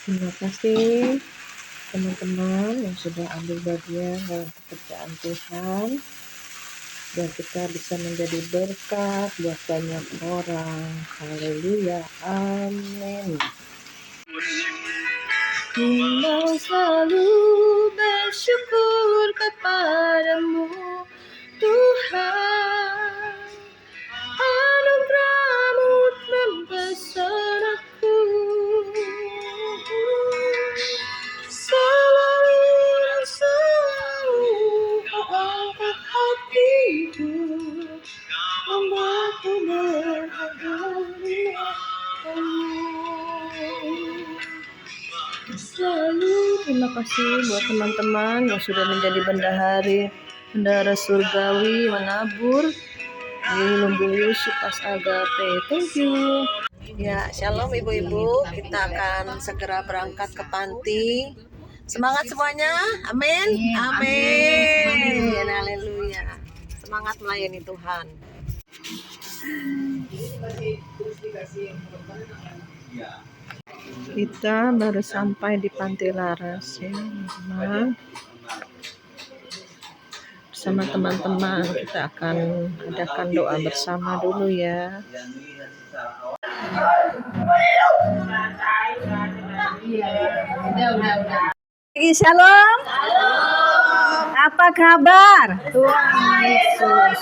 Terima kasih teman-teman yang sudah ambil bagian dalam pekerjaan Tuhan, dan kita bisa menjadi berkat buat banyak orang. Haleluya, amin. Ku mau selalu bersyukur kepadamu Tuhan, anugerahmu mempesona-Ku. Selalu dan selalu Kau angkat hatiku, membuatku berharga di matamu. Selalu terima kasih buat teman-teman yang sudah menjadi bendahara surgawi menabur di Lumbuyus Pas Agape. Thank you. Ya, shalom ibu-ibu. Kita akan segera berangkat ke panti. Semangat semuanya. Amin. Amin. Haleluya. Semangat melayani Tuhan. Kita baru sampai di Panti Laras ya, teman-teman. Bersama teman-teman kita akan adakan doa bersama dulu ya. Shalom. Apa kabar? Tuhan Yesus.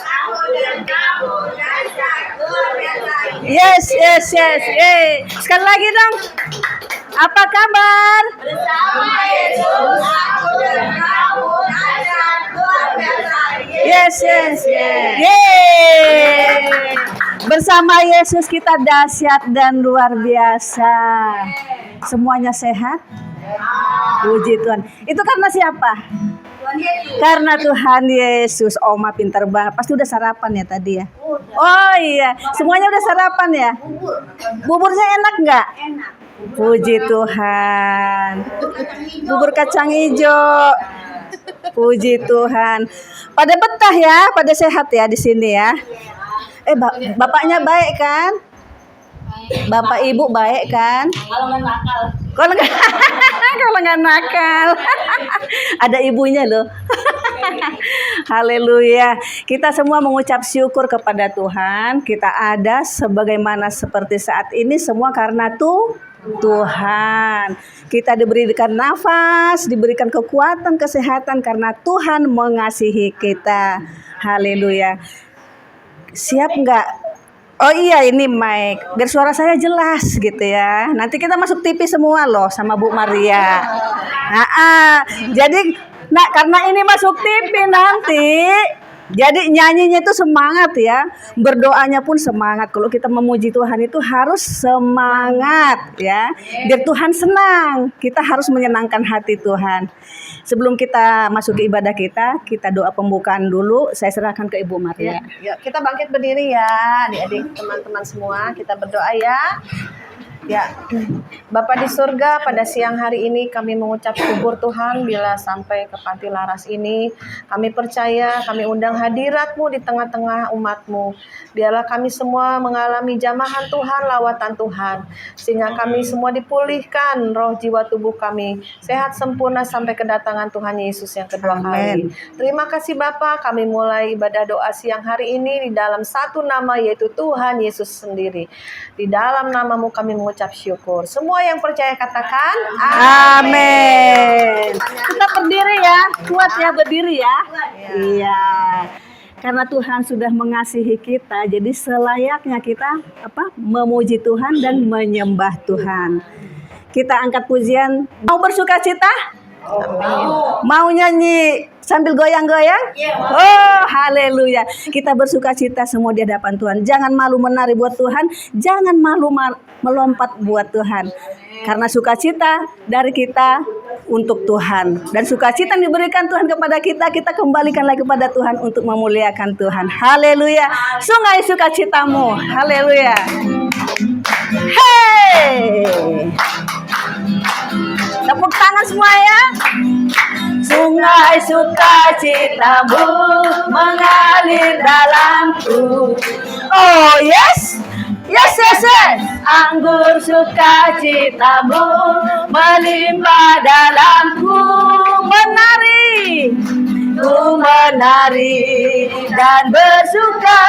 Yes. Sekali lagi dong. Apa kabar? Bersama Yesus, aku dan kamu dahsyat luar biasa. Yes. Yeay. Bersama Yesus kita dahsyat dan luar biasa. Semuanya sehat? Puji Tuhan. Itu karena siapa? Karena Tuhan Yesus. Oma pintar banget. Pasti udah sarapan ya tadi ya? Oh iya. Semuanya udah sarapan ya? Buburnya enak nggak? Enak. Puji Tuhan. Bubur kacang hijau. Puji Tuhan. Pada betah ya, pada sehat ya di sini ya. Bapaknya baik kan? Bapak ibu baik kan? Kalau nggak nakal. Kalau nggak nakal. Ada ibunya loh. Haleluya. Kita semua mengucap syukur kepada Tuhan. Kita ada sebagaimana seperti saat ini semua karena Tuhan. Kita diberikan nafas, diberikan kekuatan, kesehatan karena Tuhan mengasihi kita. Haleluya. Siap nggak? Oh iya, ini mic biar suara saya jelas gitu ya. Nanti kita masuk TV semua loh sama Bu Maria. Jadi karena ini masuk TV nanti, jadi nyanyinya itu semangat ya, berdoanya pun semangat. Kalau kita memuji Tuhan itu harus semangat ya, biar Tuhan senang. Kita harus menyenangkan hati Tuhan. Sebelum kita masuk ke ibadah kita doa pembukaan dulu. Saya serahkan ke Ibu Maria. Yuk, kita bangkit berdiri ya, adik-adik teman-teman semua. Kita berdoa ya. Ya, Bapa di surga, pada siang hari ini kami mengucap syukur Tuhan bila sampai ke Panti Laras ini. Kami percaya, kami undang hadirat-Mu di tengah-tengah umat-Mu. Biarlah kami semua mengalami jamahan Tuhan, lawatan Tuhan. Sehingga kami semua dipulihkan roh, jiwa, tubuh kami. Sehat sempurna sampai kedatangan Tuhan Yesus yang kedua kali. Terima kasih Bapa, kami mulai ibadah doa siang hari ini di dalam satu nama, yaitu Tuhan Yesus sendiri. Di dalam nama-Mu kami mengucap syukur. Semua yang percaya katakan amin. Kita berdiri ya, kuat ya, berdiri ya. Iya. Karena Tuhan sudah mengasihi kita, jadi selayaknya kita memuji Tuhan dan menyembah Tuhan. Kita angkat pujian. Mau bersukacita? Mau nyanyi sambil goyang-goyang? Oh, haleluya. Kita bersukacita semua di hadapan Tuhan. Jangan malu menari buat Tuhan, jangan malu melompat buat Tuhan. Karena sukacita dari kita untuk Tuhan. Dan sukacita yang diberikan Tuhan kepada kita, kita kembalikan lagi kepada Tuhan untuk memuliakan Tuhan. Haleluya. Sungai sukacitamu. Haleluya. Hey! Tepuk tangan semua ya. Sungai sukacitamu mengalir dalamku. Oh yes. Yes, yes, yes. Anggur sukacitamu melimpah dalamku, menari, ku menari dan bersuka,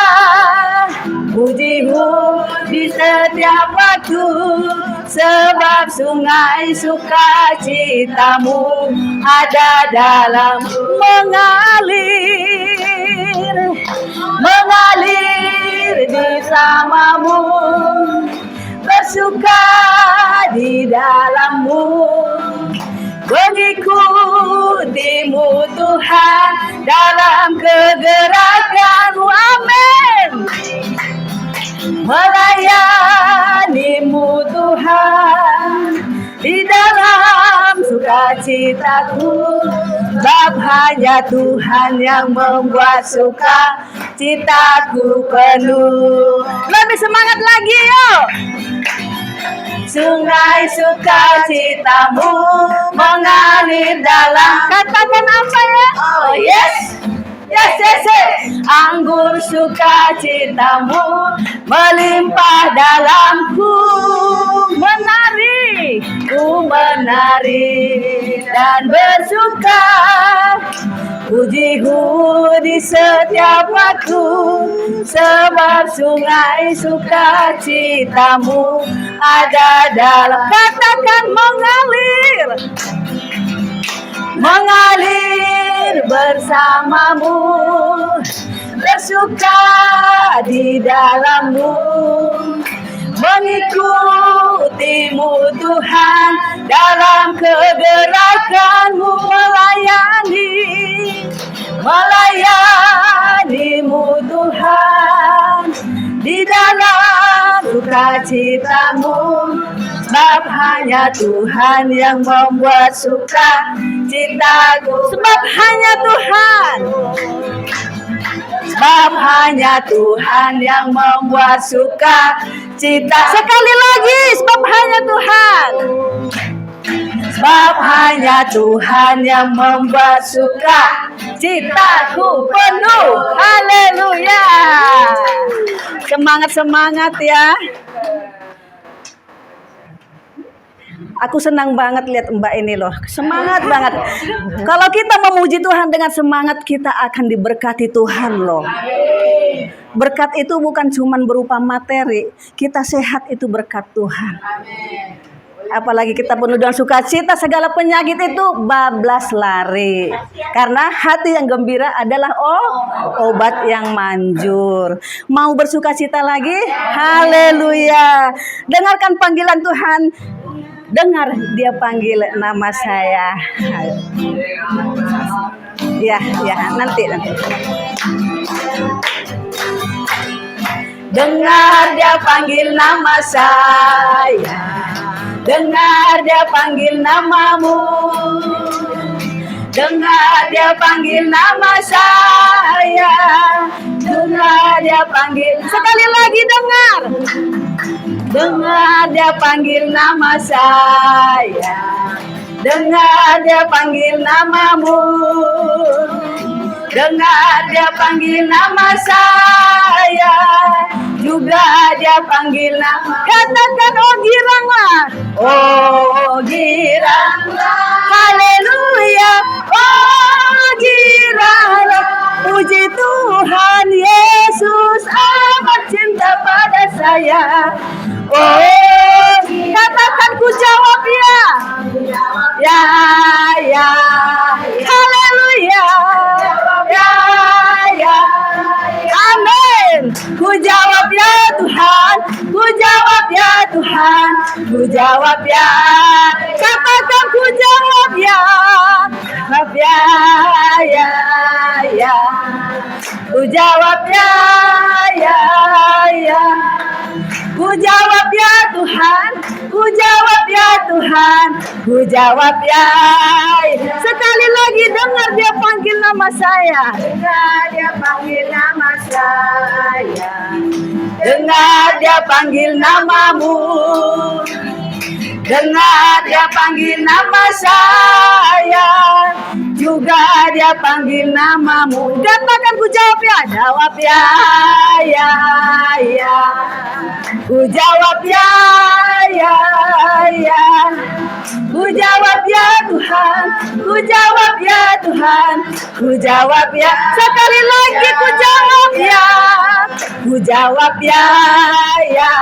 pujimu di setiap waktu, sebab sungai sukacitamu ada dalam mengalir bersamamu, bersuka di dalammu, mengikutimu Tuhan dalam kegerakanmu, amin. Melayanimu Tuhan di dalam sukacitaku, sebab hanya Tuhan yang membuat sukacitaku penuh. Lebih semangat lagi yuk. Sungai sukacitamu mengalir dalam, katakan apa ya? Oh yes. Yes, yes, yes. Anggur sukacitamu melimpah dalamku, menari, ku menari dan bersuka, pujimu di setiap waktu, sebab sungai sukacitamu ada dalam, katakan mengalir, mengalir bersamamu, bersuka di dalammu, mengikutimu Tuhan dalam kegerakanmu, melayanimu Tuhan di dalam sukacitamu, sebab hanya Tuhan yang membuat sukacitaku, sebab hanya Tuhan, sebab hanya Tuhan yang membuat sukacita. Sekali lagi, sebab hanya Tuhan, sebab hanya Tuhan yang membuat sukacitaku penuh. Haleluya. Semangat ya. Aku senang banget lihat Mbak ini loh, semangat banget. Kalau kita memuji Tuhan dengan semangat, kita akan diberkati Tuhan loh. Berkat itu bukan cuma berupa materi, kita sehat itu berkat Tuhan. Apalagi kita penuh dengan sukacita, segala penyakit itu bablas lari. Karena hati yang gembira adalah obat yang manjur. Mau bersukacita lagi? Haleluya. Dengarkan panggilan Tuhan. Dengar dia panggil nama saya. Ya, nanti. Dengar dia panggil nama saya. Dengar dia panggil namamu. Dengar dia panggil nama saya. Dengar dia panggil. Sekali lagi dengar. Dengar dia panggil nama saya. Dengar dia panggil namamu. Dengar dia panggil nama saya. Juga dia panggil nama. Katakan oh giranglah. Oh giranglah. Haleluya. Oh giranglah. Puji Tuhan Yesus amat cinta pada saya. Oh, katakan ku jawab ya. Ya. Haleluya. Ya. Amin. Ku jawab ya Tuhan. Ku jawab ya Tuhan. Ku jawab ya. Katakan ku jawab ya. Jawab ya. Ku jawab ya. Ku jawab ya Tuhan. Ku jawab ya Tuhan. Ku jawab ya. Sekali lagi dengar dia panggil nama saya. Dengar dia panggil nama saya. Dengar dia panggil namamu. dengar dia panggil nama saya, juga dia panggil namamu. Katakan ku jawab ya, jawab ya, ya, ya. Ku jawab ya, ya, ya. Ku jawab ya Tuhan, ku jawab ya Tuhan, ku jawab ya. Sekali lagi ku jawab ya, ku jawab ya, ya.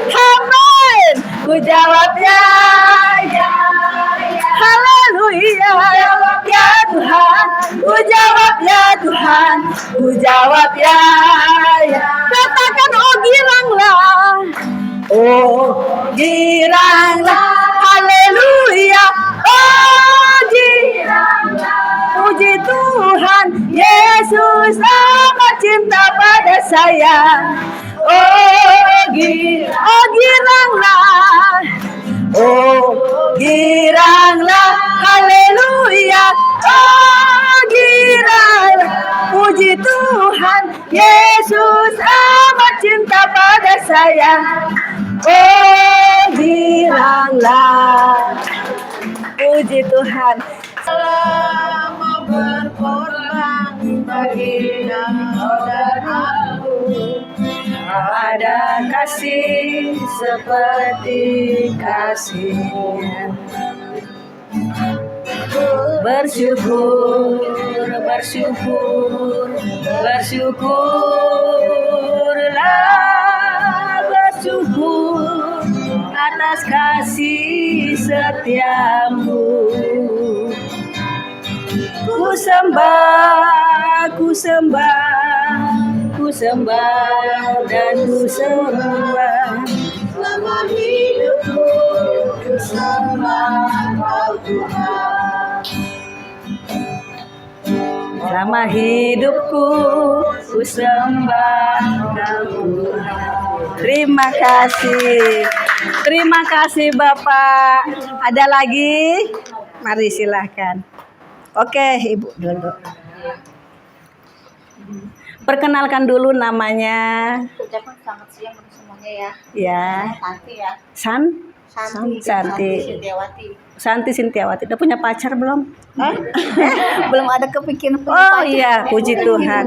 Amin. Ku jawab ya, ya. Haleluya. Jawab ya Tuhan, ku jawab ya Tuhan, ku jawab ya, ya. Katakan oh giranglah, oh giranglah. Haleluya, oh giranglah. Puji Tuhan, Yesus amat cinta pada saya. Oh giranglah, oh giranglah. Haleluya, oh giranglah. Puji Tuhan, Yesus amat cinta pada saya. Oh giranglah. Puji Tuhan. Selama berkorban bagi kau dan aku, ada kasih seperti kasih-Nya. Bersyukur, bersyukur, bersyukurlah, bersyukur atas kasih setiamu. Ku sembah, ku sembah, ku sembah dan ku sembah. Selama hidupku ku sembah Kau Tuhan. Selama hidupku ku sembah Kau Tuhan. Terima kasih. Terima kasih Bapak. Ada lagi? Mari silahkan. Oke, Ibu dulu. Perkenalkan dulu namanya. Ucapkan selamat siang untuk semuanya ya. Ya. Santi ya. Santi Sintiawati. Santi Sintiawati. Udah punya pacar belum? Belum ada kepikiran punya Oh pacar. iya, puji Tuhan.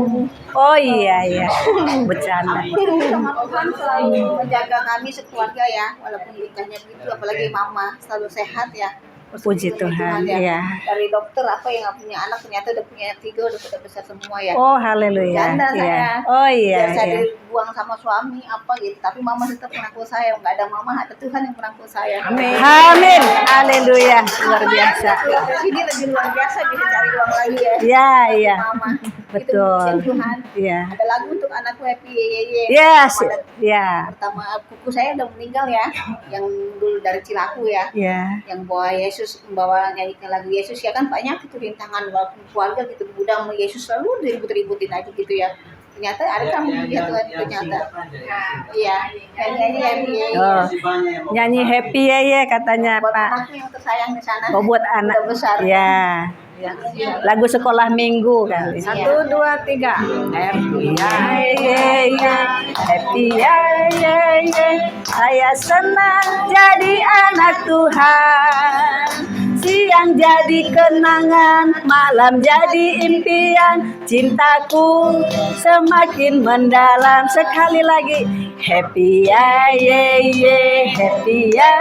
Oh iya iya. Bercanda. Tuhan selalu menjaga kami sekeluarga ya, walaupun nikahnya begitu, apalagi mama selalu sehat ya. Puji Tuhan ya. Dari dokter apa yang nggak punya anak ternyata udah punya 3, udah pada besar semua ya. Oh haleluya. Janda Iya. saya. Oh iya. Biar saya Iya. dibuang sama suami apa gitu, tapi mama tetap merangkul saya. Nggak ada mama, ada Tuhan yang merangkul saya. Amin. Haleluya. Luar biasa. Ini lebih luar biasa, bisa cari uang lagi ya. Ya iya. Mama. Betul. Itu Tuhan. Iya. Ada lagu untuk anakku Happy Ye. Yes. Ya. Pertama kuku saya udah meninggal ya, yang dulu dari Cilaku ya, Ya. yang bawa Yesus, membawa nyanyikan lagu Yesus ya kan, banyak itu rintangan walaupun keluarga gitu, mudah sama Yesus selalu diribut-ributin aja gitu ya. Ternyata ada kamu ya Tuhan, ternyata. Iya, nyanyi Happy Ye. Oh. Nyanyi happy ya katanya Buat Pak. anakku yang tersayang di sana. Oh buat anak. Udah besar. Ya. Lagu sekolah minggu kali. 1, 2, 3. Happy ya, happy ya. Saya senang jadi anak Tuhan. Siang jadi kenangan, malam jadi impian. Cintaku semakin mendalam. Sekali lagi, happy ya, happy ya.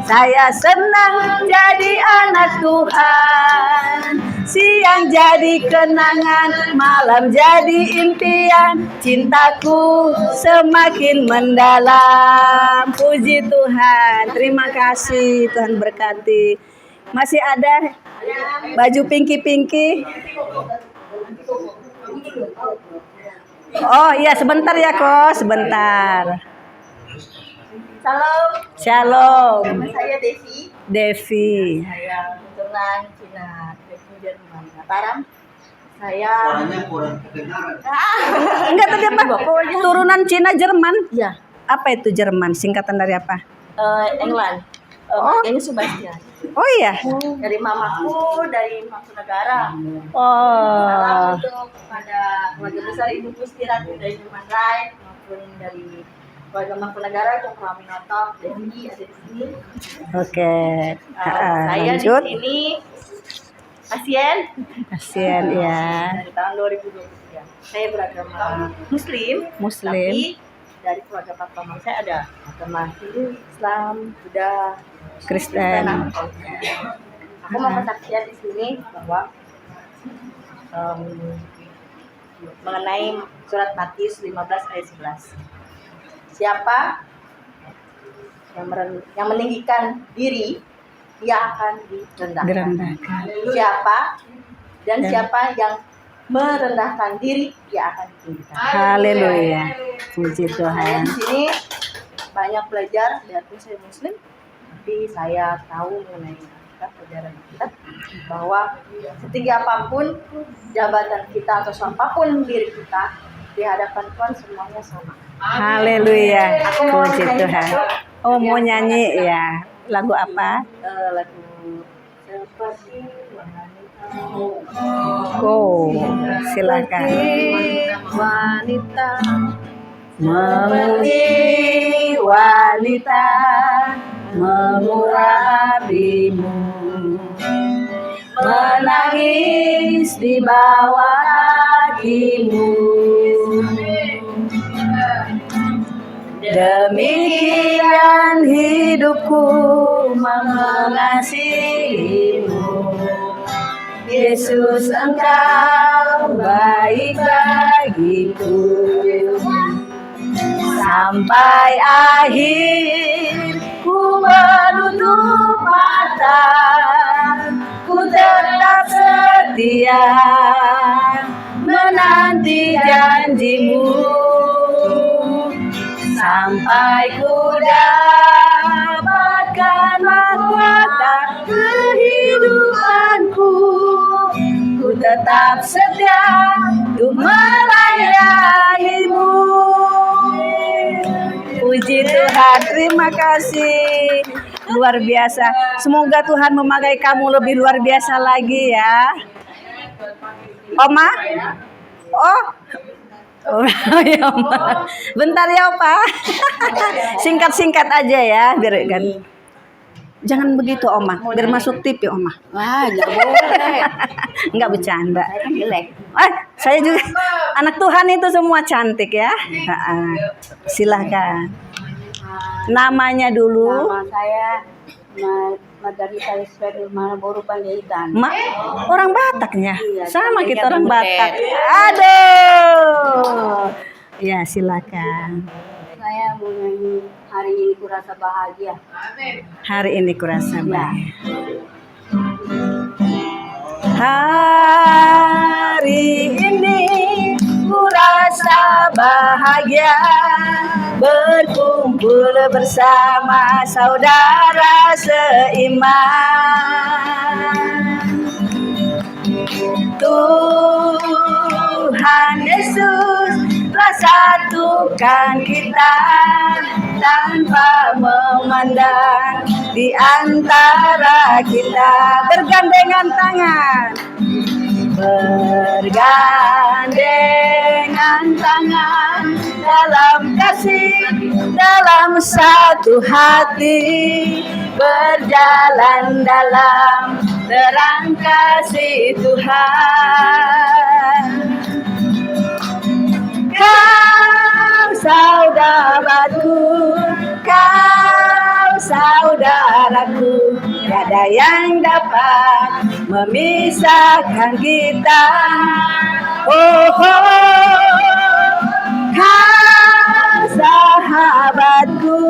Saya senang jadi anak Tuhan. Siang jadi kenangan, malam jadi impian. Cintaku semakin mendalam. Puji Tuhan. Terima kasih, Tuhan berkati. Masih ada baju pinky-pinky? Oh iya, sebentar ya kok, sebentar. Shalom. Shalom. Nama saya Devi. Devi. Saya kebetulan Cina, dari Jerman. Taram. Saya. Enggak tadi apa? Turunan Cina Jerman. Iya. Apa itu Jerman? Singkatan dari apa? England. Makanya Sebastian. Oh iya. Dari mamaku, dari Mangkunegara. Salam Oh. untuk kepada keluarga besar Ibu Pustirat dari Human Rights maupun dari Keluarga Mangkunegara itu Praminata, Dewi ada di sini. Oke. Saya Lanjut. di sini pasien Pasien ya. dari tahun 2023. Saya beragama Muslim. Muslim. Tapi dari keluarga papa mama saya ada agama Hindu, Islam, Buddha, Kristen. Aku mau kesaksian di sini bahwa mengenai surat Matius 15 ayat 11. Siapa yang meninggikan diri, dia akan direndahkan. Siapa siapa yang merendahkan diri, dia akan ditinggikan. Haleluya. Puji Saya Tuhan. di sini banyak belajar, biarpun saya Muslim, tapi saya tahu mengenai pelajaran kita bahwa setinggi apapun jabatan kita atau siapapun diri kita di hadapan Tuhan semuanya sama. Haleluya. Puji nyanyi Tuhan. satu. Oh, mau nyanyi ya. Lagu apa? Lagu seperti Oh, silakan. wanita Memuji wanita mengurapimu, menangis di bawah kakimu. Demikian hidupku mengasihimu. Yesus, engkau baik bagiku. Sampai akhir ku menutup mata, ku tetap setia menanti janjimu. Sampai ku dapatkan mahkota kehidupanku, ku tetap setia untuk melayanimu. Puji Tuhan, terima kasih. Luar biasa. Semoga Tuhan memakai kamu lebih luar biasa lagi ya. Oma? Oh. Oh, ya, Oma. Bentar ya, Pak. Singkat-singkat aja ya, biar kan. Jangan begitu, Oma. Biar masuk TV, Oma. wah nggak boleh. Enggak bercanda. Saya kan jelek. Saya juga anak Tuhan itu semua cantik ya. Silahkan. Namanya dulu. Nama saya Margarita Yusuf Nurmana Boru Panjaitan. Mak, orang Bataknya. Iya, Sama kita orang Butet. Batak. Aduh. Ya, silakan. Saya mau nyanyi hari ini kurasa bahagia. Hari ini kurasa bahagia. Hari ini kurasa bahagia berkumpul bersama saudara seiman. Tuhan Yesus telah satukan kita tanpa memandang di antara kita. Bergandengan tangan, bergandengan tangan dalam kasih, dalam satu hati, berjalan dalam terang kasih Tuhan. Kau saudaraku, kau saudaraku, tiada yang dapat memisahkan kita. Oh, kau sahabatku,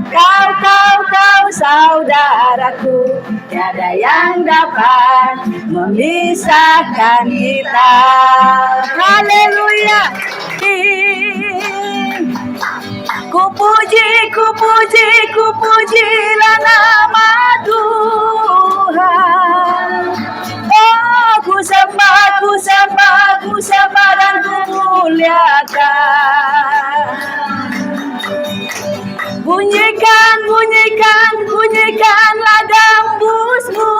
kau saudaraku, tiada yang dapat memisahkan kita. Haleluya. Ku pujilah nama Tuhan. Oh, ku sembah dan ku muliakan. Bunyikanlah gambusmu.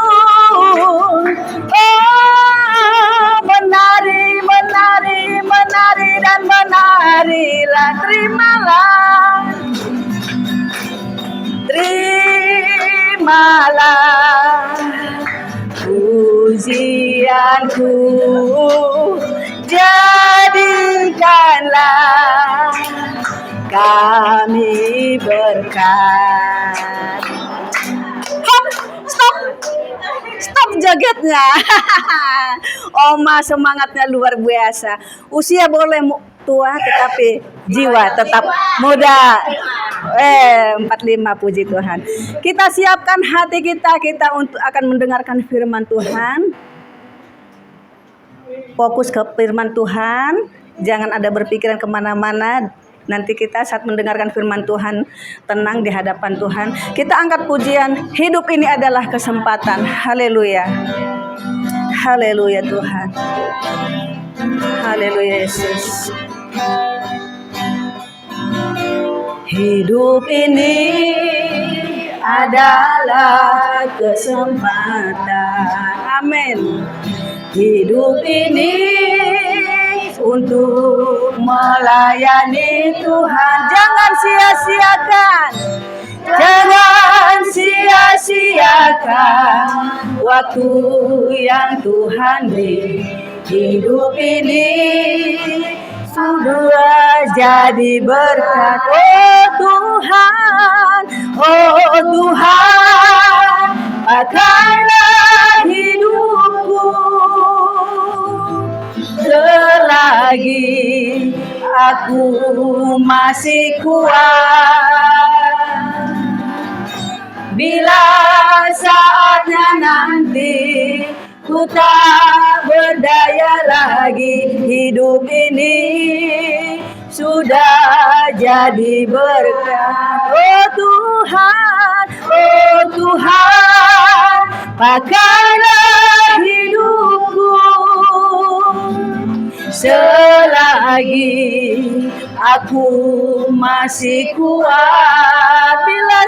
Oh, menari dan menarilah, terimalah terimalah pujianku, jadikanlah kami berkat. Hop, stop jogetnya. Oma semangatnya luar biasa. Usia boleh tua tetapi jiwa tetap muda. 45, puji Tuhan. Kita siapkan hati kita untuk akan mendengarkan firman Tuhan. Fokus ke firman Tuhan, jangan ada berpikiran kemana-mana. Nanti kita saat mendengarkan firman Tuhan tenang di hadapan Tuhan. Kita angkat pujian, hidup ini adalah kesempatan. Haleluya. Haleluya Tuhan. Haleluya Yesus. Hidup ini adalah kesempatan. Amin. Hidup ini untuk melayani Tuhan. Jangan sia-siakan. Jangan sia-siakan waktu yang Tuhan beri. Hidup ini sudah jadi berkat. Oh Tuhan, pakailah hidupku selagi aku masih kuat. Bila saatnya nanti ku tak berdaya lagi, hidup ini sudah jadi berkat. Oh Tuhan, pakailah hidupku selagi aku masih kuat. Bila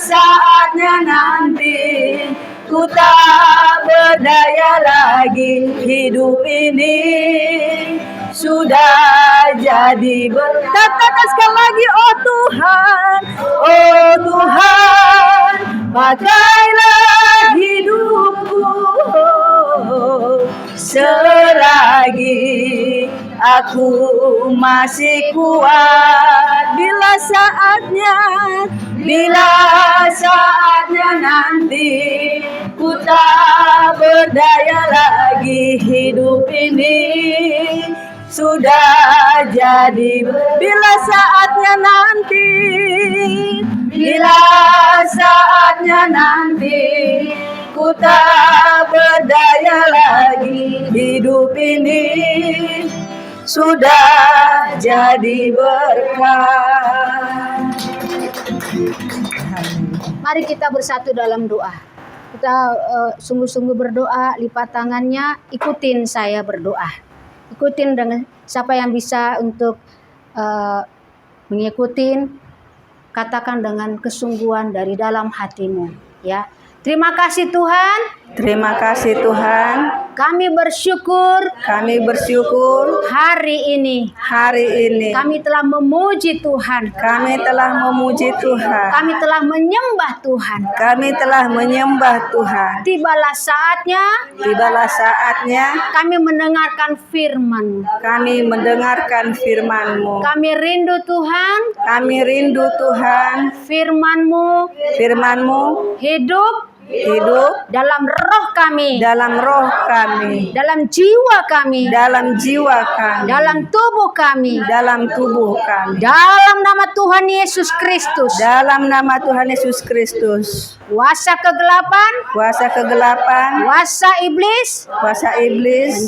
saatnya nanti ku tak berdaya lagi, hidup ini sudah jadi berkat. Katakan sekali lagi, oh Tuhan, pakailah hidupku selagi aku masih kuat. Bila saatnya nanti ku tak berdaya lagi, hidup ini sudah jadi. Bila saatnya nanti ku tak berdaya lagi, hidup ini sudah jadi berkat. Mari kita bersatu dalam doa. Kita sungguh-sungguh berdoa, lipat tangannya, ikutin saya berdoa. Ikutin dengan siapa yang bisa untuk mengikutin, katakan dengan kesungguhan dari dalam hatimu, ya. Terima kasih Tuhan. Terima kasih Tuhan. Kami bersyukur hari ini kami telah memuji Tuhan. Kami telah menyembah Tuhan. Tibalah saatnya kami mendengarkan firman-Mu. Kami rindu Tuhan. Firman-Mu hidup dalam roh kami, dalam jiwa kami, dalam tubuh kami, dalam nama Tuhan Yesus Kristus. Kuasa kegelapan, kuasa iblis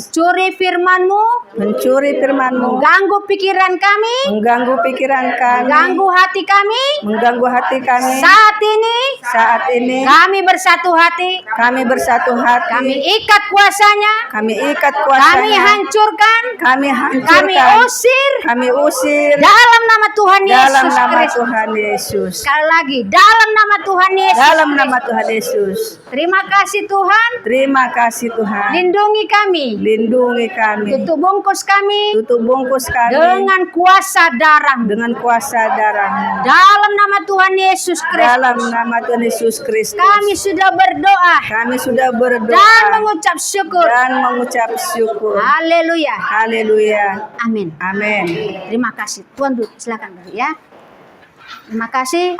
mencuri firman-Mu, mengganggu pikiran kami, mengganggu hati kami. Saat ini saat ini kami bersatu hati, kami bersatu hati, kami ikat kuasanya, kami ikat kami kuasanya, hancurkan, kami kami hancurkan, usir kami usir dalam nama Tuhan dalam Yesus nama Kristus. Tuhan Yesus. Sekali lagi, dalam nama Tuhan Yesus. Dalam nama Tuhan Yesus. Terima kasih Tuhan, Terima kasih Tuhan. lindungi kami, Lindungi kami. tutup bungkus kami Tutup bungkus kami dengan kuasa darah. dengan kuasa darah. Dalam nama Tuhan Yesus Dalam Kristus, nama Tuhan Yesus Kristus. kami sudah berdoa Kami sudah dan berdoa mengucap syukur. dan mengucap syukur. Haleluya. Haleluya. Amin. Amin. Terima kasih. Tuan duduk, silakan dulu ya. Terima kasih.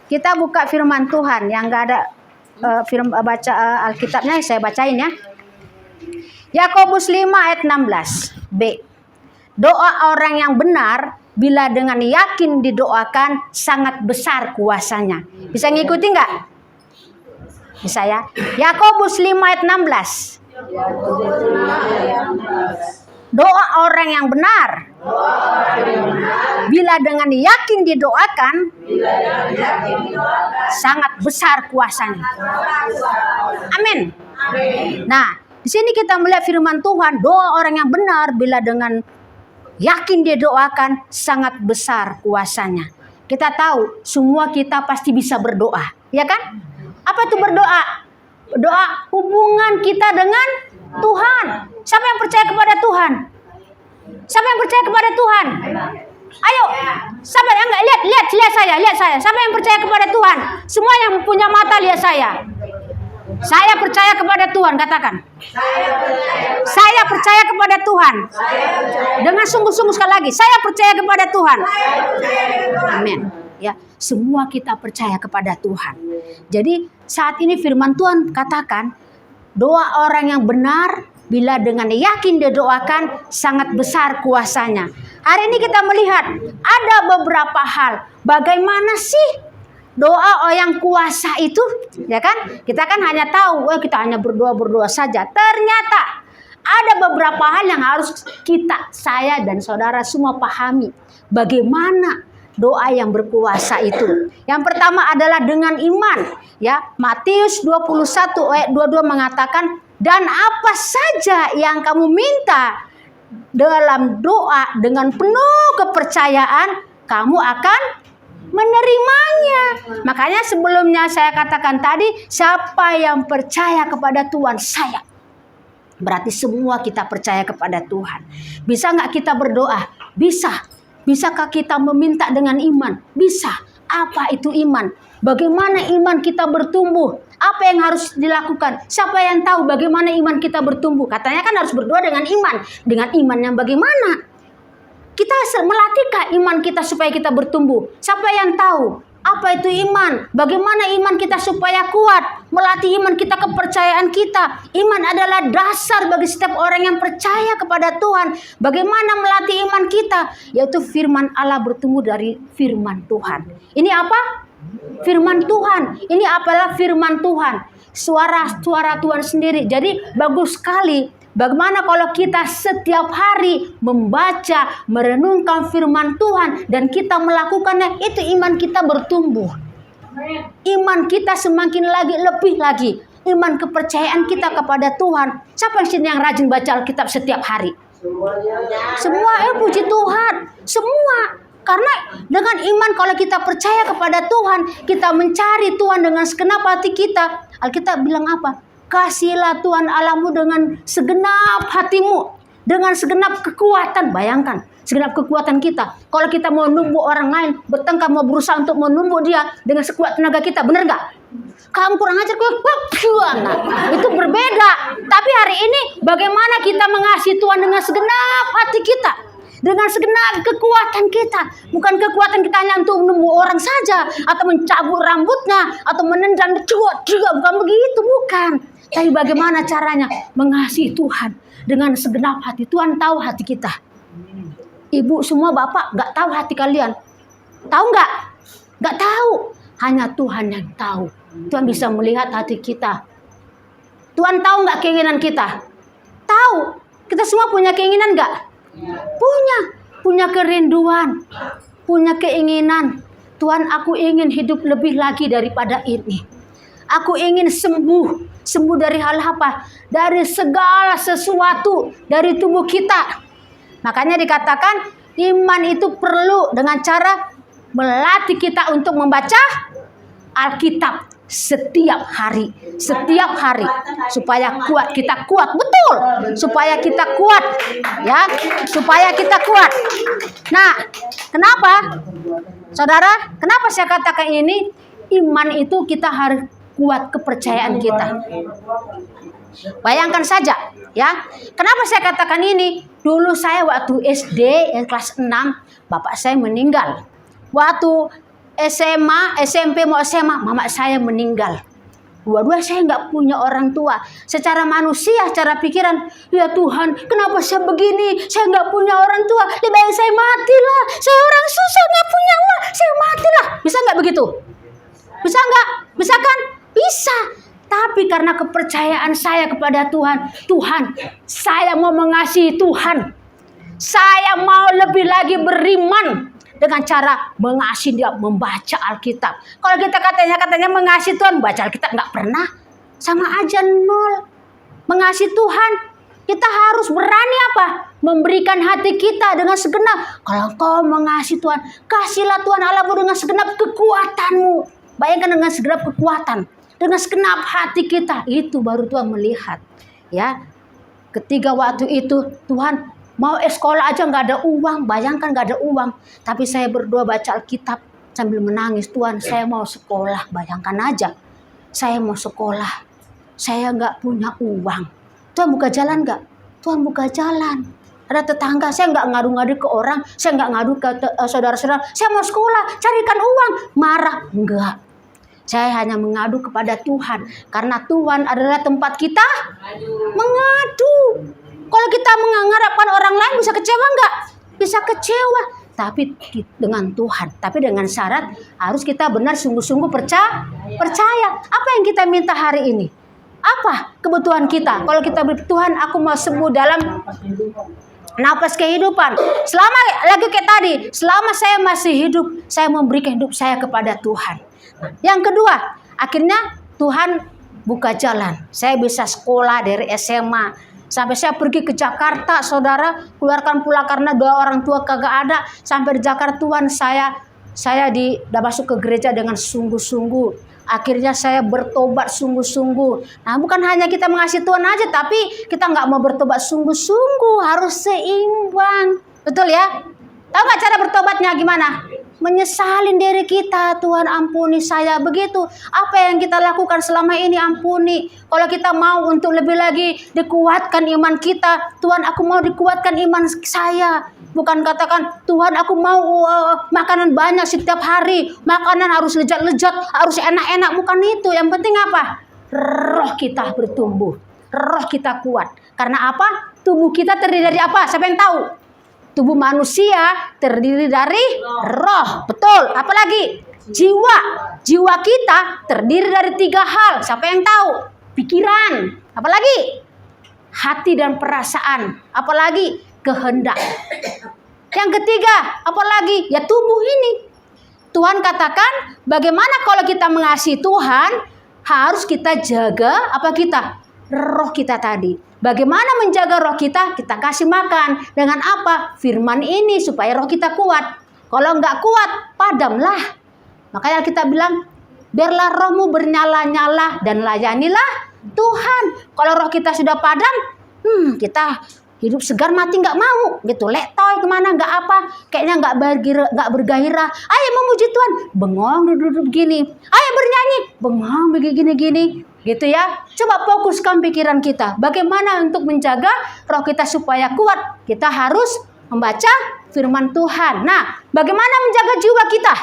Kita buka firman Tuhan yang enggak ada baca Alkitabnya, saya bacain ya. Yakobus 5 ayat 16 B. Doa orang yang benar bila dengan yakin didoakan sangat besar kuasanya. Bisa ngikuti enggak? Bisa ya. Yakobus 5 ayat 16. Doa orang yang benar bila dengan yakin didoakan sangat besar kuasanya. Amin. Nah, di sini kita melihat firman Tuhan, doa orang yang benar bila dengan yakin didoakan sangat besar kuasanya. Kita tahu semua kita pasti bisa berdoa, ya kan? Apa itu berdoa? Doa hubungan kita dengan Tuhan. Siapa yang percaya kepada Tuhan? Siapa yang percaya kepada Tuhan? Ayo, siapa yang enggak lihat saya. Siapa yang percaya kepada Tuhan? Semua yang punya mata lihat saya. Saya percaya kepada Tuhan, katakan. Saya percaya kepada Tuhan. Dengan sungguh-sungguh sekali lagi, saya percaya kepada Tuhan. Amin. Ya, semua kita percaya kepada Tuhan. Jadi saat ini firman Tuhan katakan, doa orang yang benar bila dengan yakin didoakan sangat besar kuasanya. Hari ini kita melihat ada beberapa hal. Bagaimana sih doa yang kuasa itu, ya kan? Kita kan hanya tahu, kita hanya berdoa saja. Ternyata ada beberapa hal yang harus saya dan saudara semua pahami. Bagaimana doa yang berkuasa itu? Yang pertama adalah dengan iman. Ya, Matius 21 ayat 22 mengatakan, dan apa saja yang kamu minta dalam doa dengan penuh kepercayaan, kamu akan menerimanya. Makanya sebelumnya saya katakan tadi, siapa yang percaya kepada Tuhan, saya. Berarti semua kita percaya kepada Tuhan. Bisa nggak kita berdoa? Bisa. Bisakah kita meminta dengan iman? Bisa. Apa itu iman? Bagaimana iman kita bertumbuh? Apa yang harus dilakukan? Siapa yang tahu bagaimana iman kita bertumbuh? Katanya kan harus berdoa dengan iman. Dengan iman yang bagaimana? Kita melatihkah iman kita supaya kita bertumbuh? Siapa yang tahu? Apa itu iman? Bagaimana iman kita supaya kuat? Melatih iman kita, kepercayaan kita. Iman adalah dasar bagi setiap orang yang percaya kepada Tuhan. Bagaimana melatih iman kita? Yaitu firman Allah bertumbuh dari firman Tuhan. Ini apa? Firman Tuhan. Ini apalah firman Tuhan. Suara Tuhan sendiri. Jadi bagus sekali. Bagaimana kalau kita setiap hari membaca, merenungkan firman Tuhan dan kita melakukannya, itu iman kita bertumbuh. Iman kita semakin lebih lagi. Iman kepercayaan kita kepada Tuhan. Siapa yang rajin baca Alkitab setiap hari? Semua, puji Tuhan. Semua. Karena dengan iman kalau kita percaya kepada Tuhan, kita mencari Tuhan dengan segenap hati kita. Alkitab bilang apa? Kasihilah Tuhan Allahmu dengan segenap hatimu, dengan segenap kekuatan. Bayangkan, segenap kekuatan kita. Kalau kita mau numbuk orang lain, bertengkar, mau berusaha untuk menumbuk dia dengan sekuat tenaga kita, benar nggak? Kamu kurang ajar, itu berbeda. Tapi hari ini, bagaimana kita mengasihi Tuhan dengan segenap hati kita? Dengan segenap kekuatan kita. Bukan kekuatan kita hanya untuk menumbuk orang saja, atau mencabut rambutnya, atau menendang juga. Bukan begitu, bukan. Tapi bagaimana caranya mengasihi Tuhan dengan segenap hati. Tuhan tahu hati kita. Ibu semua, bapak gak tahu hati kalian. Tahu gak? Gak tahu. Hanya Tuhan yang tahu. Tuhan bisa melihat hati kita. Tuhan tahu gak keinginan kita? Tahu. Kita semua punya keinginan gak? Punya kerinduan, punya keinginan. Tuhan, aku ingin hidup lebih lagi daripada ini. Aku ingin sembuh. Sembuh dari hal apa? Dari segala sesuatu dari tubuh kita. Makanya dikatakan iman itu perlu dengan cara melatih kita untuk membaca Alkitab setiap hari, supaya kuat, kita kuat, betul, supaya kita kuat, ya, supaya kita kuat. Nah, kenapa, saudara? Kenapa saya katakan ini? Iman itu kita harus kuat kepercayaan kita. Bayangkan saja, ya. Kenapa saya katakan ini? Dulu saya waktu SD kelas 6, bapak saya meninggal. Waktu SMA, SMP mau SMA, mama saya meninggal. Dua-dua saya nggak punya orang tua. Secara manusia, secara pikiran, ya Tuhan, kenapa saya begini? Saya nggak punya orang tua. Lebih baik saya matilah. Saya orang susah, nggak punya uang. Saya matilah. Bisa nggak begitu? Bisa nggak? Bisa kan? Bisa. Tapi karena kepercayaan saya kepada Tuhan, Tuhan, saya mau mengasihi Tuhan. Saya mau lebih lagi beriman dengan cara mengasihi Dia, membaca Alkitab. Kalau kita katanya mengasihi Tuhan, baca Alkitab nggak pernah, sama aja nol. Mengasihi Tuhan, kita harus berani apa? Memberikan hati kita dengan segenap. Kalau kau mengasihi Tuhan, kasihlah Tuhan Allahmu dengan segenap kekuatanmu. Bayangkan dengan segenap kekuatan, dengan segenap hati kita, itu baru Tuhan melihat. Ya, ketika waktu itu Tuhan mau sekolah aja nggak ada uang, bayangkan nggak ada uang. Tapi saya berdoa baca Alkitab sambil menangis, Tuhan saya mau sekolah, bayangkan aja. Saya mau sekolah, saya nggak punya uang. Tuhan buka jalan nggak? Tuhan buka jalan. Ada tetangga, saya nggak ngadu-ngadu ke orang, saya nggak ngadu ke saudara-saudara. Saya mau sekolah, carikan uang, marah, enggak. Saya hanya mengadu kepada Tuhan, karena Tuhan adalah tempat kita mengadu. Kalau kita mengharapkan orang lain, bisa kecewa nggak? Bisa kecewa. Tapi dengan Tuhan, tapi dengan syarat harus kita benar sungguh-sungguh percaya. Apa yang kita minta hari ini? Apa kebutuhan kita? Kalau kita Tuhan, aku mau sembuh dalam napas kehidupan. Selama lagi kayak tadi, selama saya masih hidup, saya memberikan hidup saya kepada Tuhan. Yang kedua, akhirnya Tuhan buka jalan. Saya bisa sekolah dari SMA sampai saya pergi ke Jakarta, saudara, keluarkan pula karena dua orang tua kagak ada. Sampai di Jakarta, Tuhan saya udah masuk ke gereja dengan sungguh-sungguh. Akhirnya saya bertobat sungguh-sungguh. Nah, bukan hanya kita mengasihi Tuhan aja, tapi kita nggak mau bertobat sungguh-sungguh, harus seimbang. Betul ya? Tahu nggak cara bertobatnya gimana? Menyesalin diri kita, Tuhan ampuni saya, begitu. Apa yang kita lakukan selama ini ampuni. Kalau kita mau untuk lebih lagi dikuatkan iman kita, Tuhan aku mau dikuatkan iman saya. Bukan katakan, Tuhan aku mau makanan banyak setiap hari, makanan harus lezat-lezat, harus enak-enak. Bukan itu, yang penting apa? Roh kita bertumbuh, roh kita kuat. Karena apa? Tubuh kita terdiri dari apa? Siapa yang tahu? Tubuh manusia terdiri dari roh, betul. Apalagi jiwa. Jiwa kita terdiri dari 3 hal. Siapa yang tahu? Pikiran. Apalagi hati dan perasaan. Apalagi kehendak. Yang ketiga, apalagi ya tubuh ini. Tuhan katakan, bagaimana kalau kita mengasihi Tuhan, harus kita jaga apa kita? Roh kita tadi. Bagaimana menjaga roh kita? Kita kasih makan. Dengan apa? Firman ini supaya roh kita kuat. Kalau nggak kuat, padamlah. Makanya kita bilang, biarlah rohmu bernyala-nyala dan layanilah Tuhan. Kalau roh kita sudah padam, kita hidup segar mati nggak mau. Gitu, letoy kemana nggak apa. Kayaknya nggak bergairah. Ayo memuji Tuhan, bengong duduk begini. Ayo bernyanyi, bengong begini-gini. Gitu ya. Coba fokuskan pikiran kita. Bagaimana untuk menjaga roh kita supaya kuat? Kita harus membaca firman Tuhan. Nah, bagaimana menjaga jiwa kita?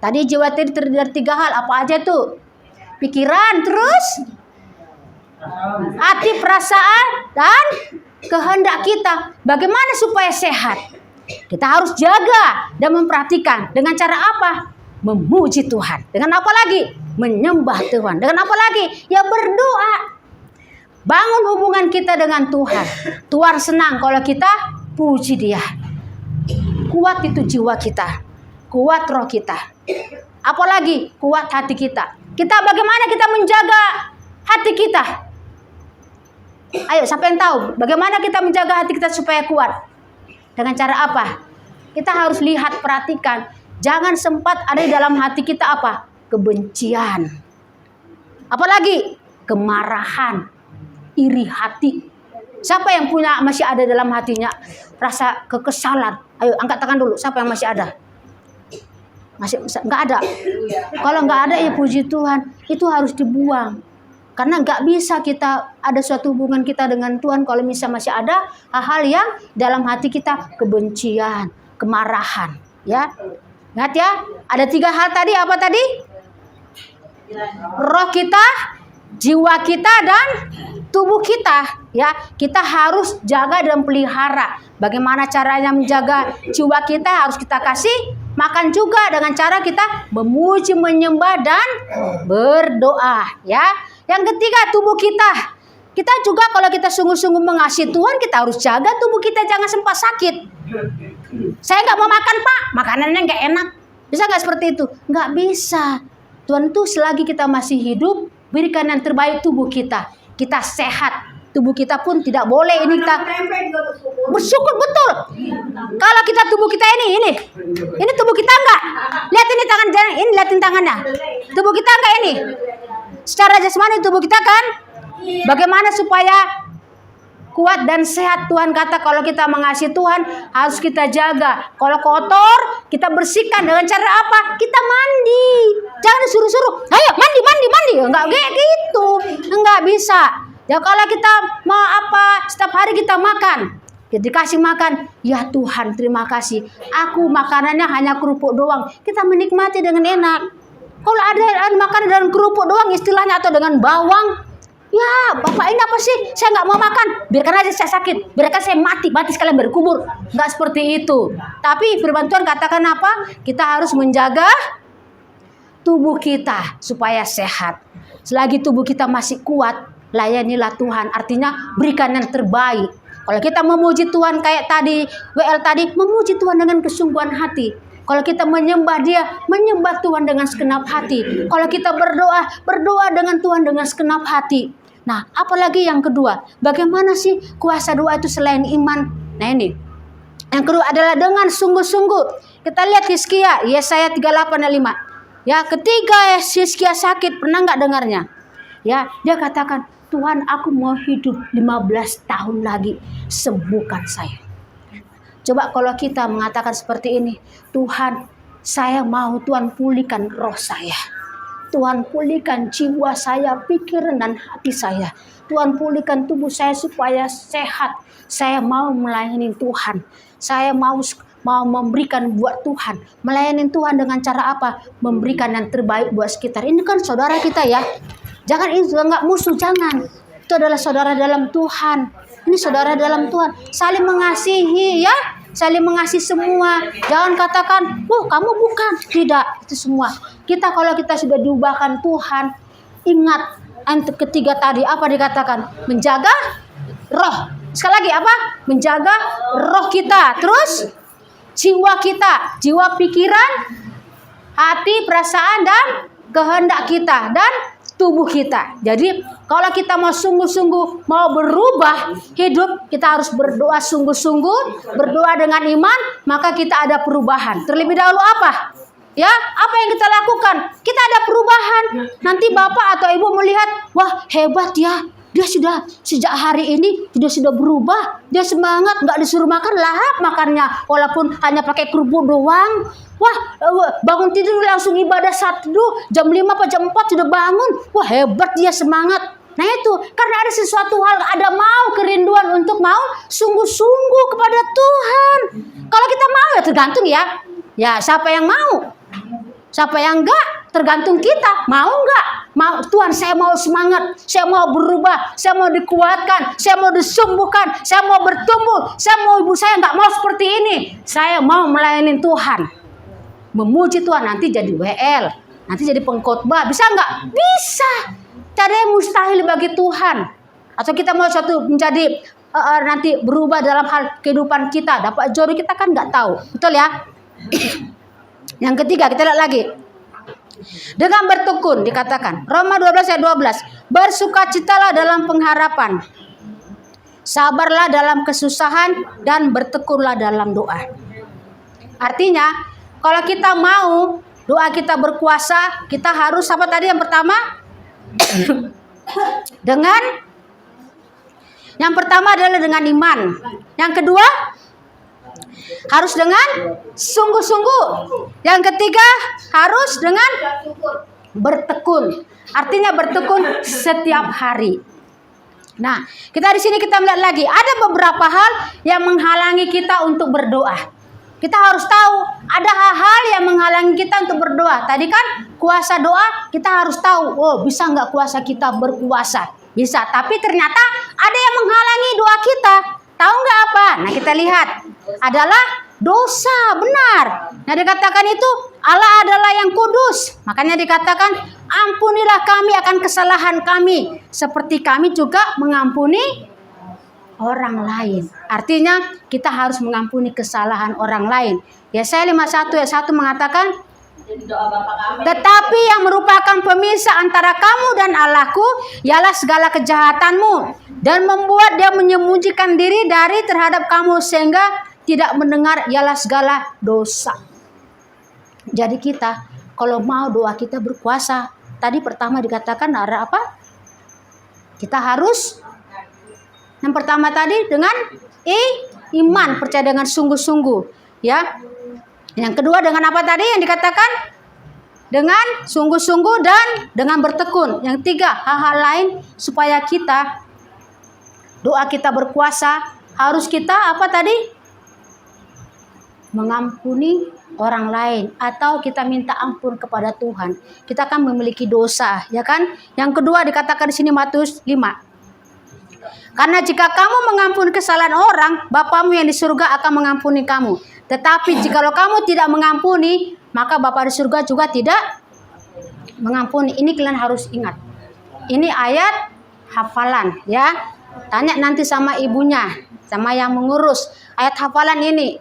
Tadi jiwa terdiri dari 3 hal. Apa aja tuh? Pikiran, terus hati, perasaan, dan kehendak kita. Bagaimana supaya sehat? Kita harus jaga dan memperhatikan. Dengan cara apa? Memuji Tuhan. Dengan apa lagi? Menyembah Tuhan. Dengan apa lagi? Ya berdoa. Bangun hubungan kita dengan Tuhan. Tuhan senang kalau kita puji Dia. Kuat itu jiwa kita. kuat roh kita. Apalagi kuat hati kita. Bagaimana kita menjaga hati kita? Ayo, siapa yang tahu bagaimana kita menjaga hati kita supaya kuat? Dengan cara apa? Kita harus lihat, perhatikan. Jangan sempat ada di dalam hati kita apa? Kebencian. Apalagi kemarahan, iri hati. Siapa yang masih ada dalam hatinya rasa kekesalan? Ayo angkat tangan dulu. Siapa yang masih ada? Masih nggak ada. Kalau nggak ada ya puji Tuhan, itu harus dibuang. Karena nggak bisa kita ada suatu hubungan kita dengan Tuhan kalau misalnya masih ada hal-hal yang dalam hati kita kebencian, kemarahan, ya. Ingat ya, ada 3 hal tadi. Apa tadi? Roh kita, jiwa kita, dan tubuh kita, ya. Kita harus jaga dan pelihara. Bagaimana caranya menjaga jiwa kita? Harus kita kasih makan juga dengan cara kita memuji, menyembah, dan berdoa, ya. Yang ketiga, tubuh kita. Kita juga kalau kita sungguh-sungguh mengasihi Tuhan, kita harus jaga tubuh kita jangan sempat sakit. Saya nggak mau makan, Pak, makanannya nggak enak. Bisa nggak seperti itu? Nggak bisa. Tuhan tuh selagi kita masih hidup, berikan yang terbaik tubuh kita. Kita sehat. Tubuh kita pun tidak boleh ini kita bersyukur, betul. Kalau kita tubuh kita ini tubuh kita enggak. Lihat ini tangan, ini lihatin tangannya. Tubuh kita enggak ini? Secara jasmani tubuh kita kan? Bagaimana supaya kuat dan sehat? Tuhan kata kalau kita mengasihi Tuhan harus kita jaga. Kalau kotor kita bersihkan dengan cara apa? Kita mandi. Jangan disuruh-suruh. Ayo mandi. Enggak kayak gitu. Enggak bisa. Ya kalau kita mau apa, setiap hari kita makan, kita dikasih makan, ya Tuhan terima kasih. Aku makanannya hanya kerupuk doang. Kita menikmati dengan enak. Kalau ada makanan dengan kerupuk doang istilahnya atau dengan bawang, ya Bapak ini apa sih? Saya nggak mau makan. Biarkan aja saya sakit. Biarkan saya mati sekalian berkubur. Nggak seperti itu. Tapi firman Tuhan katakan apa? Kita harus menjaga tubuh kita supaya sehat. Selagi tubuh kita masih kuat, layanilah Tuhan, artinya berikan yang terbaik. Kalau kita memuji Tuhan kayak tadi, WL tadi, memuji Tuhan dengan kesungguhan hati. Kalau kita menyembah Dia, menyembah Tuhan dengan segenap hati. Kalau kita berdoa dengan Tuhan dengan segenap hati. Nah, apalagi yang kedua, bagaimana sih kuasa doa itu selain iman? Nah ini, yang kedua adalah dengan sungguh-sungguh. Kita lihat Hizkia, Yesaya 38:5. Ya, ketika Hizkia sakit, pernah nggak dengarnya? Ya, dia katakan, Tuhan aku mau hidup 15 tahun lagi, sembuhkan saya. Coba kalau kita mengatakan seperti ini, Tuhan saya mau Tuhan pulihkan roh saya. Tuhan pulihkan jiwa saya, pikiran dan hati saya. Tuhan pulihkan tubuh saya supaya sehat. Saya mau melayani Tuhan. Saya mau memberikan buat Tuhan. Melayani Tuhan dengan cara apa? Memberikan yang terbaik buat sekitar. Ini kan saudara kita ya. Jangan itu nggak musuh, jangan. Itu adalah saudara dalam Tuhan. Ini saudara dalam Tuhan. Saling mengasihi ya. Saling mengasihi semua. Jangan katakan, kamu bukan. Tidak, itu semua. Kita kalau kita sudah diubahkan Tuhan, ingat yang ketiga tadi apa dikatakan? Menjaga roh. Sekali lagi apa? Menjaga roh kita. Terus jiwa kita, jiwa pikiran, hati, perasaan dan kehendak kita dan tubuh kita. Jadi kalau kita mau sungguh-sungguh mau berubah hidup, kita harus berdoa sungguh-sungguh, berdoa dengan iman, maka kita ada perubahan. Terlebih dahulu apa? Ya, apa yang kita lakukan? Kita ada perubahan. Nanti Bapak atau Ibu melihat, wah hebat ya. Dia sudah sejak hari ini sudah berubah. Dia semangat, nggak disuruh makan, lahap makannya. Walaupun hanya pakai kerupuk doang. Wah, bangun tidur langsung ibadah teduh. Jam 5 apa jam 4 sudah bangun. Wah, hebat dia semangat. Nah itu, karena ada sesuatu hal, ada mau kerinduan untuk mau sungguh-sungguh kepada Tuhan. Kalau kita mau ya tergantung ya. Ya, siapa yang mau? Siapa yang enggak? Tergantung kita. Mau enggak? Mau, Tuhan saya mau semangat. Saya mau berubah. Saya mau dikuatkan. Saya mau disembuhkan. Saya mau bertumbuh. Saya mau ibu saya enggak mau seperti ini. Saya mau melayani Tuhan. Memuji Tuhan. Nanti jadi WL. Nanti jadi pengkhotbah. Bisa enggak? Bisa. Tidak ada yang mustahil bagi Tuhan. Atau kita mau suatu menjadi nanti berubah dalam hal kehidupan kita. Dapat jodoh kita kan enggak tahu. Betul ya? Yang ketiga, kita lihat lagi. Dengan bertekun dikatakan, Roma 12 ayat 12, bersukacitalah dalam pengharapan, sabarlah dalam kesusahan, dan bertekunlah dalam doa. Artinya, kalau kita mau doa kita berkuasa, kita harus apa tadi yang pertama? Yang pertama adalah dengan iman. Yang kedua harus dengan sungguh-sungguh. Yang ketiga harus dengan bertekun. Artinya bertekun setiap hari. Nah, kita di sini kita melihat lagi ada beberapa hal yang menghalangi kita untuk berdoa. Kita harus tahu ada hal-hal yang menghalangi kita untuk berdoa. Tadi kan kuasa doa, kita harus tahu, oh bisa nggak kuasa kita berkuasa? Bisa, tapi ternyata ada yang menghalangi doa kita. Tahu nggak apa? Nah, kita lihat adalah dosa, benar. Nah, dikatakan itu Allah adalah yang kudus. Makanya dikatakan ampunilah kami akan kesalahan kami, seperti kami juga mengampuni orang lain. Artinya kita harus mengampuni kesalahan orang lain. Yesaya 51 ayat 1 mengatakan, tetapi yang merupakan pemisah antara kamu dan Allahku ialah segala kejahatanmu, dan membuat dia menyembunyikan diri dari terhadap kamu sehingga tidak mendengar ialah segala dosa. Jadi kita kalau mau doa kita berkuasa, tadi pertama dikatakan ada apa? Kita harus yang pertama tadi dengan iman, percaya dengan sungguh-sungguh, ya. Yang kedua dengan apa tadi yang dikatakan? Dengan sungguh-sungguh dan dengan bertekun. Yang tiga, hal-hal lain supaya kita doa kita berkuasa, harus kita apa tadi? Mengampuni orang lain atau kita minta ampun kepada Tuhan. Kita kan memiliki dosa, ya kan? Yang kedua dikatakan di sini Matius 5. Karena jika kamu mengampuni kesalahan orang, Bapamu yang di surga akan mengampuni kamu. Tetapi jikalau kamu tidak mengampuni, maka Bapa di surga juga tidak mengampuni. Ini kalian harus ingat. Ini ayat hafalan, ya. Tanya nanti sama ibunya, sama yang mengurus ayat hafalan ini.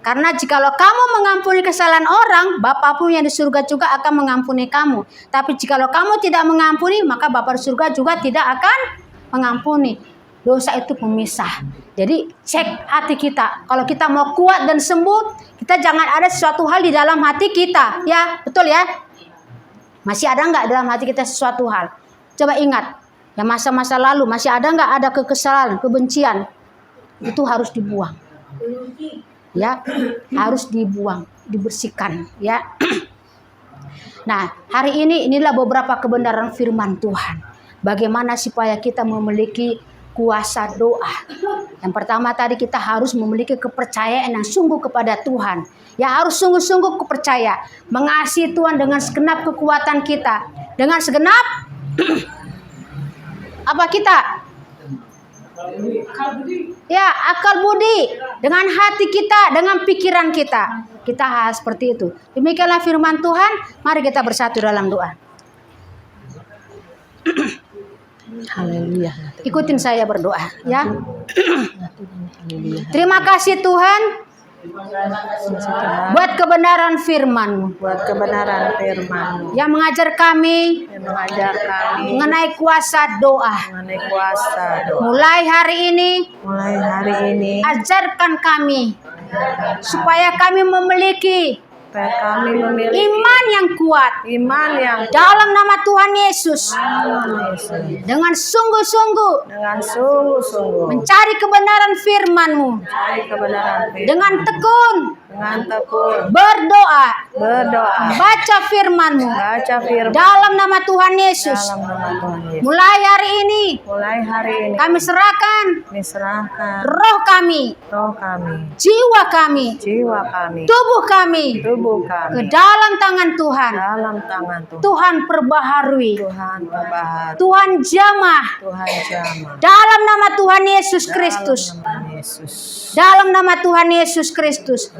Karena jikalau kamu mengampuni kesalahan orang, Bapamu yang di surga juga akan mengampuni kamu. Tapi jikalau kamu tidak mengampuni, maka Bapa di surga juga tidak akan mengampuni. Dosa itu pemisah. Jadi cek hati kita. Kalau kita mau kuat dan sembuh, kita jangan ada sesuatu hal di dalam hati kita. Ya, betul ya? Masih ada nggak dalam hati kita sesuatu hal? Coba ingat. Ya masa-masa lalu masih ada nggak ada kekesalan, kebencian? Itu harus dibuang. Ya, harus dibuang, dibersihkan. Ya. Nah, hari ini inilah beberapa kebenaran firman Tuhan. Bagaimana supaya kita memiliki kuasa doa. Yang pertama tadi kita harus memiliki kepercayaan yang sungguh kepada Tuhan. Ya harus sungguh-sungguh percaya. Mengasihi Tuhan dengan segenap kekuatan kita. Dengan segenap apa kita? Ya akal budi. Dengan hati kita, dengan pikiran kita. Kita harus seperti itu. Demikianlah firman Tuhan. Mari kita bersatu dalam doa. Haleluya. Ikutin saya berdoa, ya. Terima kasih Tuhan buat kebenaran firman-Mu. Buat kebenaran firman-Mu Yang mengajar kami yang mengajar kami mengenai kuasa doa. mengenai kuasa doa. Mulai hari ini Mulai hari ini ajarkan kami supaya kami memiliki supaya kami memiliki iman yang kuat iman yang dalam nama Tuhan Yesus. Dengan sungguh-sungguh dengan sungguh-sungguh mencari kebenaran firman-Mu. mencari kebenaran firman, Dengan tekun dengan tekun berdoa, berdoa, baca firman-Mu baca firman dalam nama Tuhan Yesus. dalam nama Tuhan Yesus. Mulai hari ini Mulai hari ini kami serahkan kami serahkan roh kami, roh kami, jiwa kami, jiwa kami, tubuh kami tubuh ke kami dalam tangan Tuhan. dalam tangan Tuhan. Tuhan perbaharui, Tuhan berbahagia, Tuhan jamah Tuhan jamah. dalam nama Tuhan Yesus Kristus. Dalam nama Yesus. Dalam nama Tuhan Yesus Kristus.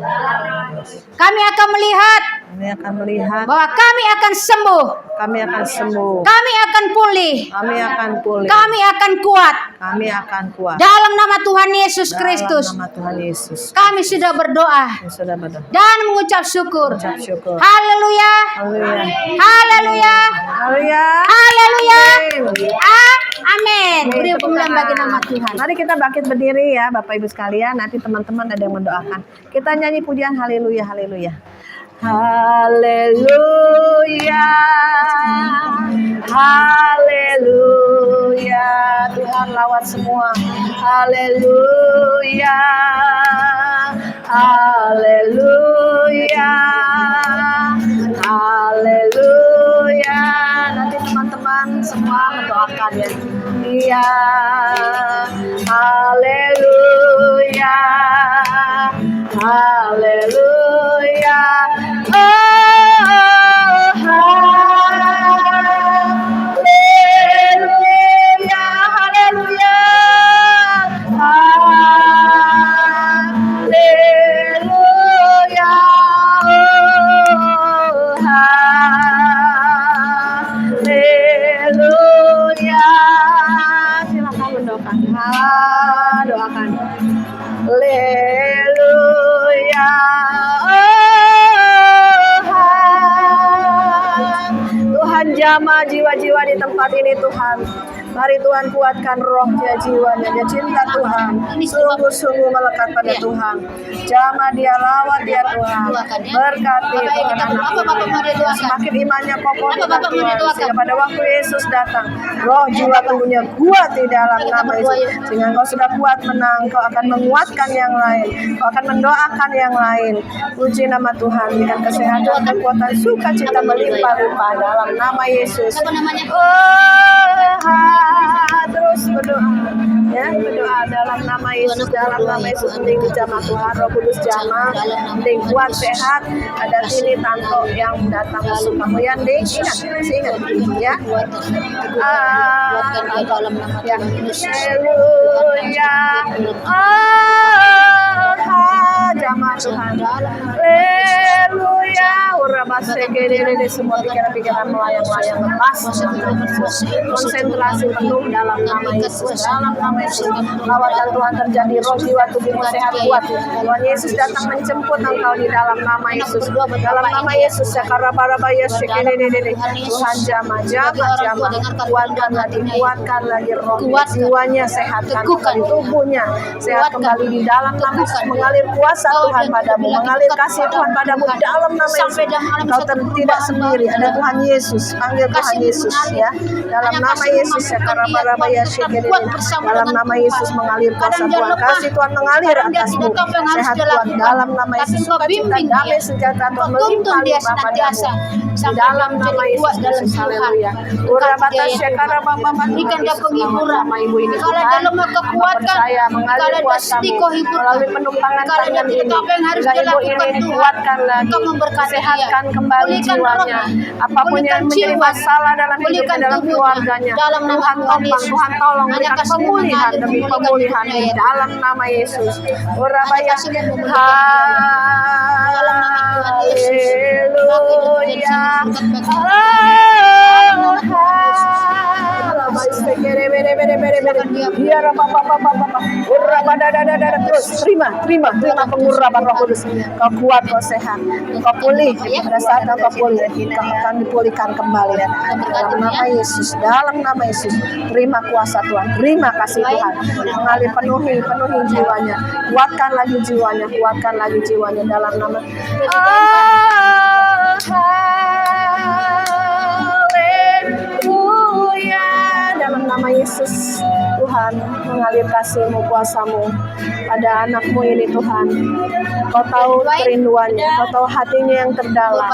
Kami akan melihat Kami akan melihat. bahwa kami akan sembuh, Kami akan sembuh. kami akan pulih, Kami akan pulih. kami akan kuat. Kami akan kuat. Dalam nama Tuhan Yesus Kristus, Dalam nama Tuhan Yesus. kami sudah berdoa Kami sudah berdoa. dan mengucap syukur. Ucap syukur. Haleluya, Haleluya. haleluya, Haleluya. haleluya. Amin. Amin. Beri pemulihan bagi nama Tuhan. Mari kita bangkit berdiri ya Bapak Ibu sekalian. Nanti teman-teman ada yang mendoakan. Kita nyanyi pujian haleluya, haleluya. Haleluya. Haleluya. Tuhan lawat semua. Haleluya. Haleluya. Haleluya. Nanti teman-teman semua mendoakan ya. Iya. Haleluya. Haleluya. Oh, haleluya. Haleluya. Haleluya. Oh, haleluya. Silakan mendoakan. Doakan. Haleluya. Tuhan jamah jiwa-jiwa di tempat ini Tuhan. Mari Tuhan kuatkan rohnya, jiwanya, dia cinta Tuhan, sungguh-sungguh melekat pada Tuhan. Jamah dia, lawat dia Tuhan, berkati Tuhan anak-anaknya. Semakin imannya kokoh dengan Tuhan, sehingga pada waktu Yesus datang, roh jiwa tubuhnya kuat di dalam nama Yesus. Sehingga engkau sudah kuat menang, kau akan menguatkan yang lain, kau akan mendoakan yang lain. Puji nama Tuhan, berikan kesehatan, kekuatan, sukacita melimpah-limpah dalam nama Yesus. Terus berdoa ya, berdoa dalam nama Yesus, dalam nama Yesus. Penting jamah Tuhan, Roh Kudus jamah, penting kuat sehat. Ada sini tanto yang datang lalu kamu yang ingat, masih ingat ya. Ya, haleluya. Jamah Tuhan, haleluya. Urabasegede, semua pikiran-pikiran melayang-layang lepas. Konsentrasi penuh dalam nama Yesus, dalam nama Yesus. Lawatan Tuhan terjadi, roh jiwa tubuhmu sehat kuat. Tuhan Yesus datang menjemput engkau di dalam nama Yesus. Dalam nama Yesus, Sakarabarabaya Shekede. Tuhan jamah, kuatkan lagi roh jiwanya, sehatkan kembali tubuhnya, sehat kembali di dalam nama Yesus. Mengalir kuasa Tuhan padamu, mengalir kasih Tuhan padamu dalam nama Yesus. Kau tidak sendiri, ada Tuhan Yesus. Panggil Tuhan Yesus ya. Dalam nama Yesus, Sakarabarabaya Shekede. Dalam nama Yesus mengalir kuasa Tuhan, kasih Tuhan mengalir atasmu, sehat kuat dalam nama Yesus. Sukacita, damai, sejahtera Tuhan melimpah-limpah padamu di dalam nama Yesus. Haleluya. Urabata Shekarababa, berikan dia penghiburan ibu ini Tuhan. Percaya mengalir kuasamu melalui penumpangan tangan ini. Bila ibu ini dikuatkan lagi, sehatkan kembali jiwanya. Apapun yang menjadi masalah dalam hidupnya, dalam keluarganya, Tuhan topang, Tuhan tolong, berikan pemulihan demi pemulihan di dalam nama Yesus. Urabaya. Haleluya. Terus terima pengurapan Roh Kudus. Kau kuat, kau sehat, kau pulih. Pada saat kau pulih, kau akan dipulihkan kembali dalam nama Yesus. Dalam nama Yesus, terima kuasa Tuhan, terima kasih Tuhan. Mengalir penuhi jiwanya, kuatkan lagi jiwanya dalam nama Haleluya. Dalam nama Yesus, Tuhan mengalir kasih-Mu, kuasa-Mu pada anakmu ini Tuhan. Kau tahu kerinduannya, kau tahu hatinya yang terdalam.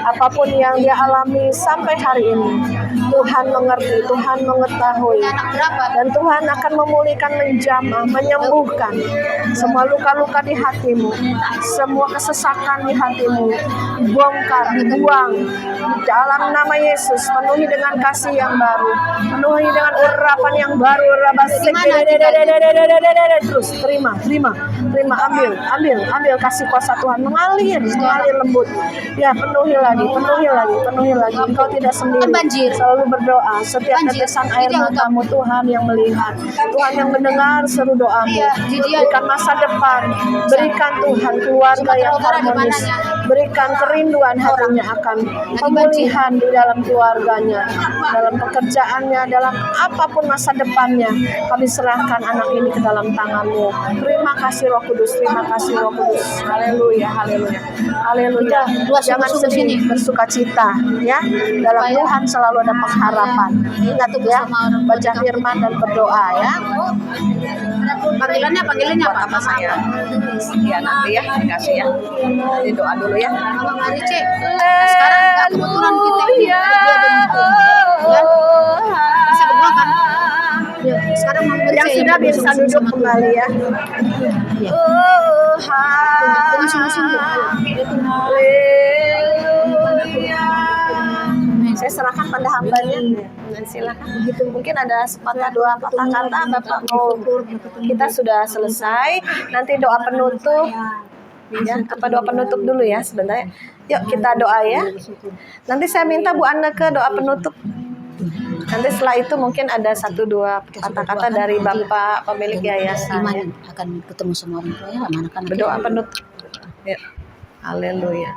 Apapun yang dia alami sampai hari ini, Tuhan mengerti, Tuhan mengetahui. Dan Tuhan akan memulihkan, menjamah, menyembuhkan semua luka-luka di hatimu, semua kesesakan di hatimu, bongkar, buang dalam nama Yesus. Penuhi dengan kasih yang baru, penuhi dengan urapan yang baru. mana tinggalnya? Terus terima, ambil, kasih kuasa Tuhan mengalir lembut. Ya, penuhi lagi. Engkau tidak sendiri. Kan banjir. Selalu berdoa. Setiap Banjir. tetesan air Jadi matamu Tuhan yang melihat, Tuhan yang mendengar seru doamu. Iya, jadi Berikan masa depan, berikan Tuhan keluarga yang Sumatera Utara di harmonis, mananya? berikan kerinduan hatinya akan pemulihan di dalam keluarganya, dalam pekerjaannya, dalam apapun masa depannya. Kami serahkan anak ini ke dalam tangan-Mu. Terima kasih Roh Kudus, haleluya. Udah, dua Jangan sungguh-sungguh sedih, sini. bersuka cita ya. Dalam Supaya- Tuhan selalu ada pengharapan. Ingat ya, baca firman dan berdoa ya. Panggilannya apa? Saya ya nanti ya dikasih ya. Nanti doa dulu ya. Mama Marice. Nah, sekarang nggak kebetulan kita ini berdua dengan ya. Bisa berdua kan? Yuk, sekarang Mama Marice Yang sudah yang bisa bersama-sama duduk sama Tuhan. kembali ya. Ya. Dengan sungguh-sungguh. Saya serahkan pada hambanya. Silakan. Mungkin ada sepatah dua patah kata Bapak mau. Kita sudah selesai. Nanti doa penutup. Ya, apa doa penutup dulu ya sebentar ya. Yuk kita doa ya. Nanti saya minta Bu Anneke doa penutup. Nanti setelah itu mungkin ada 1-2 kata-kata dari Bapak pemilik yayasan Iman ya. akan ketemu sama orang tuanya sama anak-anak. Berdoa penutup. Ya. Haleluya.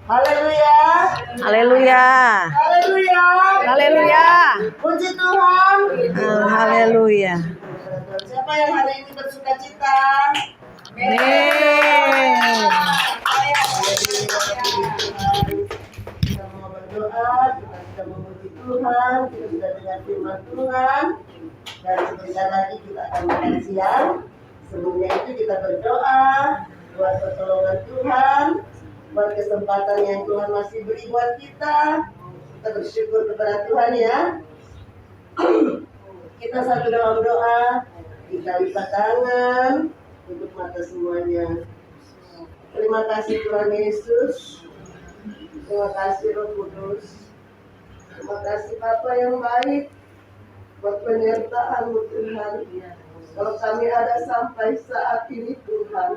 Haleluya. Haleluya. Haleluya. Haleluya. Puji Tuhan. Haleluya. Siapa yang hari ini bersuka cita? Amin. Kita mau berdoa, kita sudah memuji Tuhan, kita sudah dengar firman Tuhan, dan sebentar lagi kita akan makan siang. Sebelumnya itu kita berdoa buat pertolongan Tuhan, buat kesempatan yang Tuhan masih beri buat kita. Kita bersyukur kepada Tuhan ya. Kita satu dalam doa, kita lipat tangan, tutup mata semuanya. Terima kasih Tuhan Yesus. Terima kasih Roh Kudus. Terima kasih Bapa yang baik buat penyertaan-Mu Tuhan. Kalau kami ada sampai saat ini Tuhan,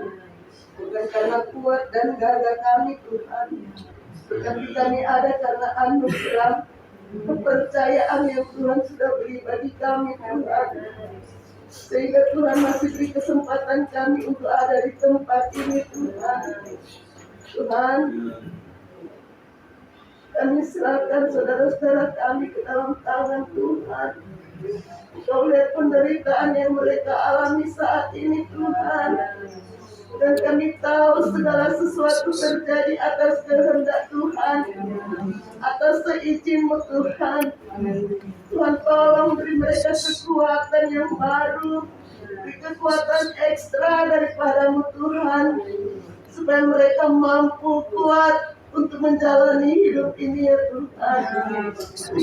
bukan karena kuat dan gagah kami Tuhan, tetapi kami ada karena anugerah kepercayaan yang Tuhan sudah beri bagi kami Tuhan. Sehingga Tuhan masih beri kesempatan kami untuk ada di tempat ini Tuhan. Tuhan, kami serahkan saudara-saudara kami ke dalam tangan Tuhan. Kau lihat penderitaan yang mereka alami saat ini Tuhan. Dan kami tahu segala sesuatu terjadi atas kehendak Tuhan, atas seizin-Mu Tuhan. Tuhan tolong beri mereka kekuatan yang baru, beri kekuatan ekstra daripada-Mu Tuhan, supaya mereka mampu kuat untuk menjalani hidup ini ya Tuhan.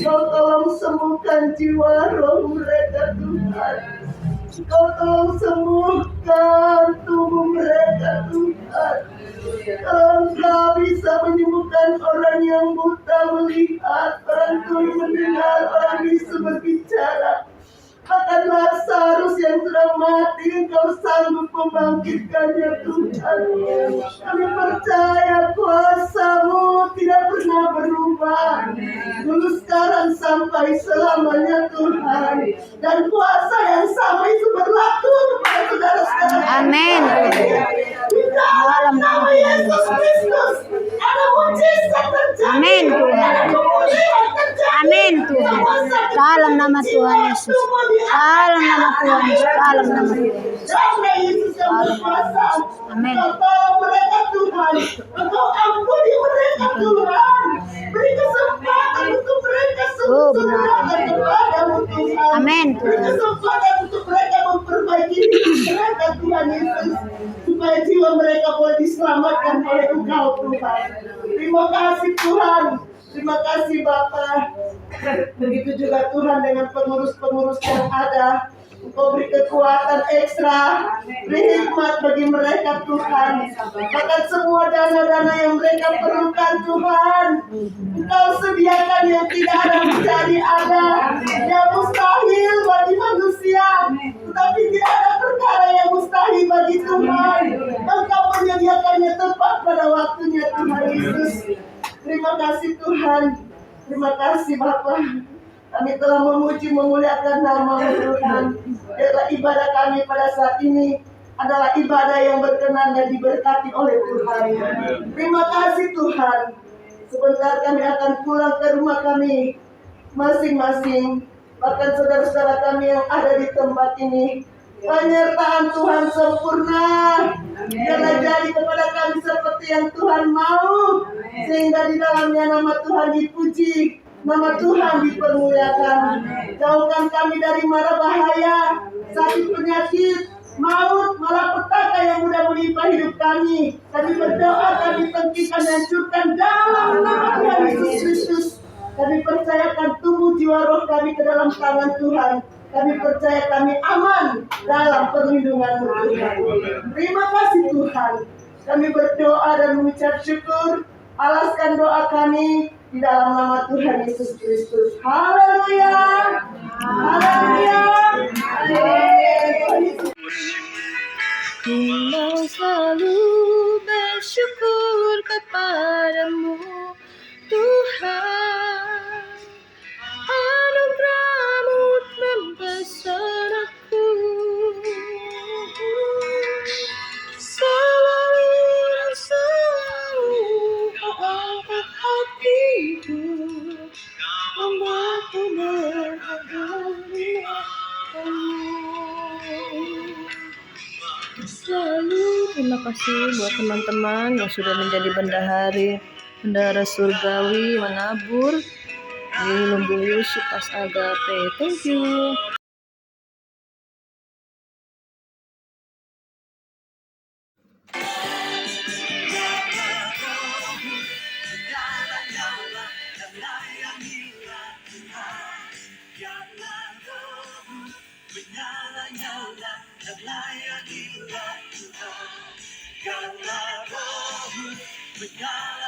Kau tolong sembuhkan jiwa roh mereka Tuhan. Kau tolong sembuhkan tubuh mereka Tuhan. Kalau Engkau bisa menyembuhkan orang yang buta melihat, orang tuli mendengar, orang bisu berbicara, bahkan Lazarus yang sudah mati Engkau sanggup membangkitkannya Tuhan. Kami percaya kuasa-Mu tidak pernah berubah, dulu sekarang sampai selamanya Tuhan. Dan kuasa yang sama itu berlaku kepada saudara-saudara. Amin. Di dalam nama Yesus Kristus ada mujizat terjadi. Amin, Tuhan. Ada kemuliaan terjadi. Amin, Tuhan. Dalam nama Tuhan Yesus. Dalam nama Tuhan Yesus. Dalam nama Tuhan Yesus. Nama Yesus yang berkuasa. Amin. Engkau tolong mereka Tuhan. Engkau ampuni mereka Tuhan. Beri kesempatan untuk mereka Oh, sungguh benar. kepadamu Tuhan. Amin, Beri Tuhan. kesempatan untuk mereka memperbaiki hidup mereka Tuhan Yesus. Supaya jiwa mereka boleh diselamatkan oleh Engkau Tuhan. Terima kasih Tuhan. Terima kasih Bapa. Begitu juga Tuhan dengan pengurus-pengurus yang ada. Engkau beri kekuatan ekstra, beri hikmat bagi mereka Tuhan. Bahkan semua dana-dana yang mereka perlukan Tuhan, Engkau sediakan yang tidak ada menjadi ada. Yang mustahil bagi manusia, tetapi kasih Bapa. Kami telah memuji memuliakan nama-Mu Tuhan. Biarlah ibadah kami pada saat ini adalah ibadah yang berkenan dan diberkati oleh Tuhan. Terima kasih Tuhan. Sebentar kami akan pulang ke rumah kami masing-masing. Bahkan saudara-saudara kami yang ada di tempat ini, penyertaan Tuhan sempurna. Biarlah jadi kepada kami seperti yang Tuhan mau, sehingga di dalamnya nama Tuhan dipuji, nama Tuhan dipermuliakan. Jauhkan kami dari mara bahaya, sakit penyakit, maut, malapetaka yang mudah menimpa hidup kami. Kami berdoa, kami tangkiskan dan hancurkan dalam nama Tuhan Yesus Kristus. Kami percayakan tubuh jiwa roh kami ke dalam tangan Tuhan. Kami percaya kami aman dalam perlindungan Tuhan. Terima kasih Tuhan. Kami berdoa dan mengucap syukur. Alaskan doa kami di dalam nama Tuhan Yesus Kristus. Haleluya. Haleluya. Ku mau selalu bersyukur kepadamu Tuhan. Anugerah-Mu mempesona-Ku. Selalu dan selalu Kau angkat hatiku, membuatku berharga di mata-Mu. Selalu terima kasih buat teman-teman yang sudah menjadi bendahara surgawi menabur di Lumbung Yusuf Pas Agape. Thank you. Menyala